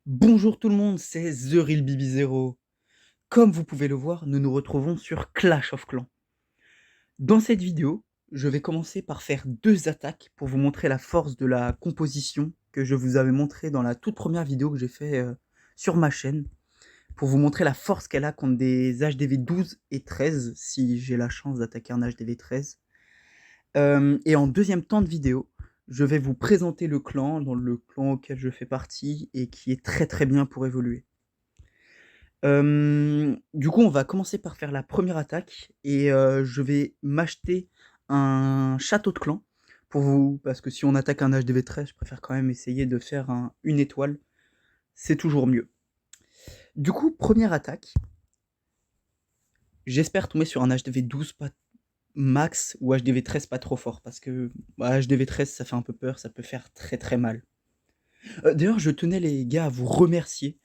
Bonjour tout le monde, c'est The Real BB0. Comme vous pouvez le voir, nous nous retrouvons sur Clash of Clans. Dans cette vidéo, je vais commencer par faire 2 attaques pour vous montrer la force de la composition que je vous avais montré dans la toute première vidéo que j'ai fait sur ma chaîne, pour vous montrer la force qu'elle a contre des HDV 12 et 13, si j'ai la chance d'attaquer un HDV 13. Et en deuxième temps de vidéo, je vais vous présenter le clan, dans le clan auquel je fais partie, et qui est très très bien pour évoluer. Du coup, on va commencer par faire la première attaque et je vais m'acheter un château de clan pour vous parce que si on attaque un HDV 13, je préfère quand même essayer de faire une étoile, c'est toujours mieux. Du coup, première attaque. J'espère tomber sur un HDV 12 pas max ou HDV 13 pas trop fort parce que HDV 13 ça fait un peu peur, ça peut faire très très mal. D'ailleurs, je tenais les gars à vous remercier.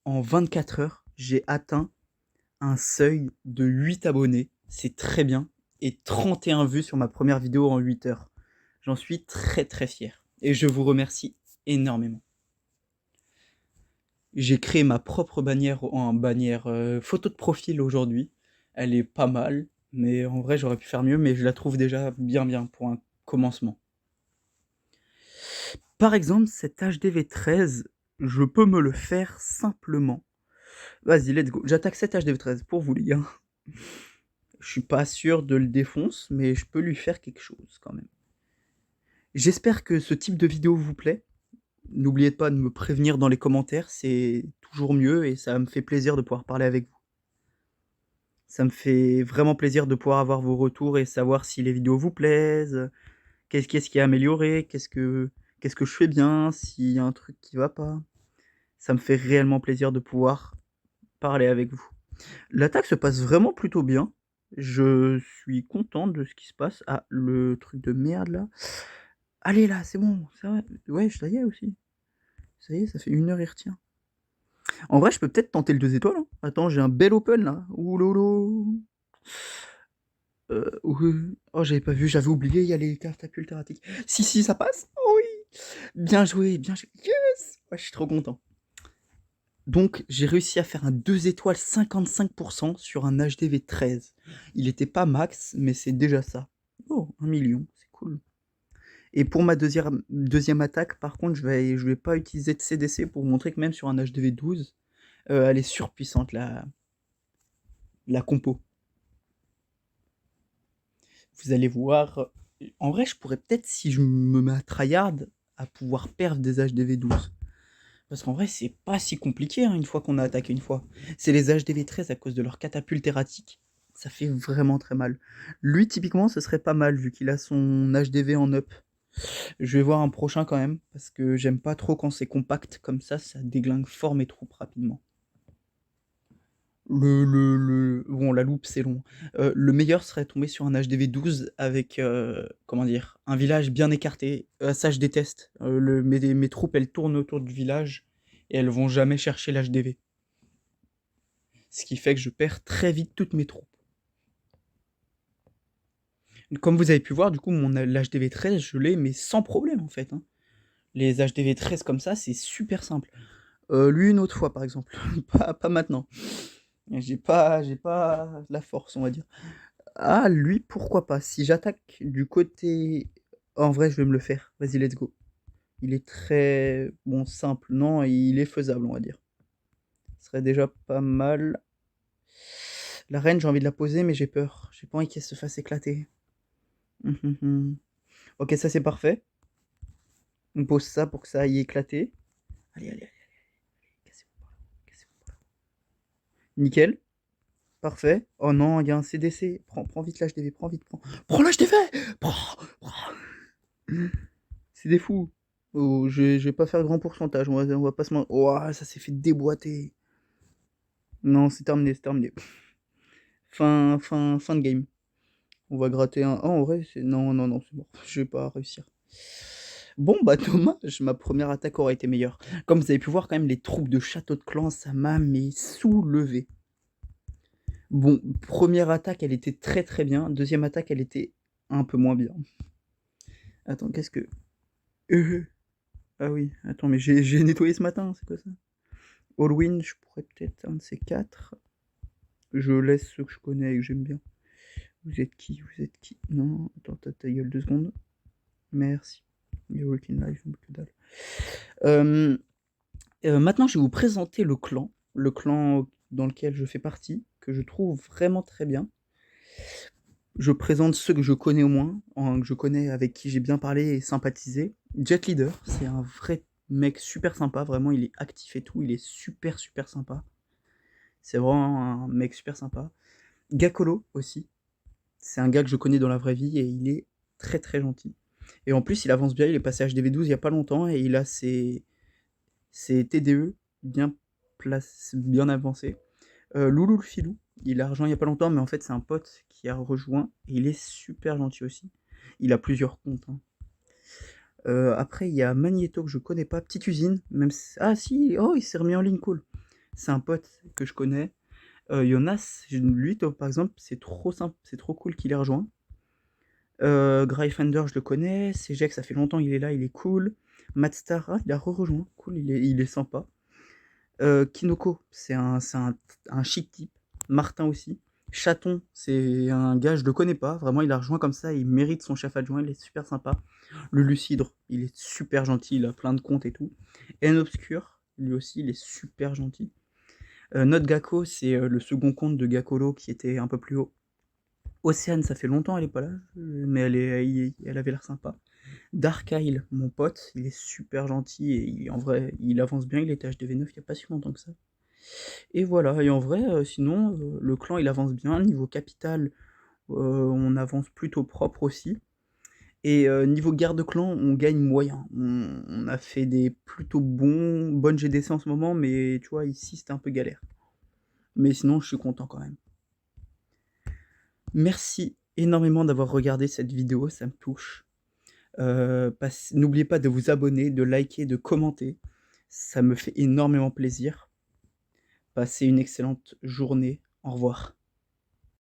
En 24 heures, j'ai atteint un seuil de 8 abonnés, c'est très bien, et 31 vues sur ma première vidéo en 8 heures. J'en suis très très fier, et je vous remercie énormément. J'ai créé ma propre bannière en bannière photo de profil aujourd'hui. Elle est pas mal, mais en vrai j'aurais pu faire mieux, mais je la trouve déjà bien pour un commencement. Par exemple, cet HDV 13, je peux me le faire simplement. Vas-y, let's go. J'attaque cet HDV 13 pour vous les gars. Je suis pas sûr de le défonce, mais je peux lui faire quelque chose quand même. J'espère que ce type de vidéo vous plaît. N'oubliez pas de me prévenir dans les commentaires, c'est toujours mieux et ça me fait plaisir de pouvoir parler avec vous. Ça me fait vraiment plaisir de pouvoir avoir vos retours et savoir si les vidéos vous plaisent, qu'est-ce qui est amélioré, qu'est-ce que je fais bien, s'il y a un truc qui va pas. Ça me fait réellement plaisir de pouvoir parler avec vous. L'attaque se passe vraiment plutôt bien. Je suis content de ce qui se passe. Ah, le truc de merde là. Allez là, c'est bon, ça va. Ouais, ça y est aussi. Ça y est, ça fait 1 heure, il retient. En vrai, je peux peut-être tenter le 2 étoiles. Hein. Attends, j'ai un bel open là. Ouh lolo. Oh, j'avais pas vu, j'avais oublié, il y a les catapultes erratiques. Si, ça passe. Oh oui. Bien joué, bien joué. Yes. Ouais, je suis trop content. Donc, j'ai réussi à faire un 2 étoiles 55% sur un HDV 13. Il était pas max, mais c'est déjà ça. Oh, 1 million, c'est cool. Et pour ma deuxième attaque, par contre, je vais pas utiliser de CDC pour vous montrer que même sur un HDV 12, elle est surpuissante, la compo. Vous allez voir. En vrai, je pourrais peut-être, si je me mets à tryhard, à pouvoir perdre des HDV 12. Parce qu'en vrai, c'est pas si compliqué une fois qu'on a attaqué une fois. C'est les HDV 13 à cause de leur catapulte erratique. Ça fait vraiment très mal. Lui, typiquement, ce serait pas mal vu qu'il a son HDV en up. Je vais voir un prochain quand même, parce que j'aime pas trop quand c'est compact comme ça déglingue fort mes troupes rapidement. Bon, la loupe c'est long. Le meilleur serait tomber sur un HDV 12 avec, comment dire, un village bien écarté. Ça je déteste. Mes troupes elles tournent autour du village et elles vont jamais chercher l'HDV. Ce qui fait que je perds très vite toutes mes troupes. Comme vous avez pu voir, du coup, l'HDV 13, je l'ai, mais sans problème en fait. Hein. Les HDV 13 comme ça, c'est super simple. Lui, une autre fois, par exemple. Pas maintenant. J'ai pas la force, on va dire. Ah, lui, pourquoi pas. Si j'attaque du côté... En vrai, je vais me le faire. Vas-y, let's go. Il est très... Bon, simple. Non, il est faisable, on va dire. Ce serait déjà pas mal. La reine, j'ai envie de la poser, mais j'ai peur. J'ai pas envie qu'elle se fasse éclater. Ok, ça c'est parfait. On pose ça pour que ça aille éclater. Allez. Cassez-vous par là. Cassez-vous par là. Nickel. Parfait. Oh non, il y a un CDC. Prends vite l'HDV. Prends vite. Prends l'HDV. Prends. C'est des fous. Oh, je vais pas faire grand pourcentage. On va pas se mentir. Oh, ça s'est fait déboîter. Non, c'est terminé. C'est terminé. Fin de game. On va gratter un. Oh, en vrai, c'est. Non, c'est bon. Je vais pas réussir. Bon, bah, dommage. Ma première attaque aurait été meilleure. Comme vous avez pu voir, quand même, les troupes de château de clan, ça m'a soulevé. Bon, première attaque, elle était très très bien. Deuxième attaque, elle était un peu moins bien. Attends, qu'est-ce que... Ah oui, attends, mais j'ai nettoyé ce matin, c'est quoi ça? Allwyn, je pourrais peut-être un de ces 4. Je laisse ceux que je connais et que j'aime bien. Vous êtes qui? Vous êtes qui? Non, attends, ta gueule 2 secondes. Merci. Et Walking Life, que dalle. Maintenant, je vais vous présenter le clan dans lequel je fais partie, que je trouve vraiment très bien. Je présente ceux que je connais au moins, que je connais, avec qui j'ai bien parlé et sympathisé. Jet Leader, c'est un vrai mec super sympa, vraiment, il est actif et tout, il est super super sympa. C'est vraiment un mec super sympa. Gakolo aussi, c'est un gars que je connais dans la vraie vie et il est très très gentil. Et en plus, il avance bien, il est passé HDV12 il y a pas longtemps et il a ses TDE bien bien avancés. Loulou le filou, il a rejoint il y a pas longtemps, mais en fait c'est un pote qui a rejoint et il est super gentil aussi. Il a plusieurs comptes, hein. Après il y a Magneto que je connais pas, Petite Usine, même si... Ah si, oh il s'est remis en ligne, cool. C'est un pote que je connais. Jonas, lui par exemple, c'est trop simple, c'est trop cool qu'il ait rejoint. Gryffindor, je le connais. Cejek, ça fait longtemps qu'il est là, il est cool. Matstar, ah, il a rejoint, cool, il est sympa. Kinoko, c'est un chic type. Martin aussi. Chaton, c'est un gars, je le connais pas. Vraiment, il a rejoint comme ça, il mérite son chef adjoint, il est super sympa. Le Lucidre, il est super gentil, il a plein de comptes et tout. N Obscur, lui aussi, il est super gentil. Notre Gakko, c'est le second compte de Gakolo qui était un peu plus haut. Océane, ça fait longtemps elle est pas là, mais elle avait l'air sympa. Dark Isle, mon pote, il est super gentil et en vrai, il avance bien, il était HDV9 il n'y a pas si longtemps que ça. Et voilà, et en vrai, sinon, le clan il avance bien, niveau capital, on avance plutôt propre aussi. Et niveau guerre de clan, on gagne moyen. On a fait des plutôt bonnes GDC en ce moment, mais tu vois, ici c'était un peu galère. Mais sinon, je suis content quand même. Merci énormément d'avoir regardé cette vidéo, ça me touche. N'oubliez pas de vous abonner, de liker, de commenter. Ça me fait énormément plaisir. Passez une excellente journée. Au revoir.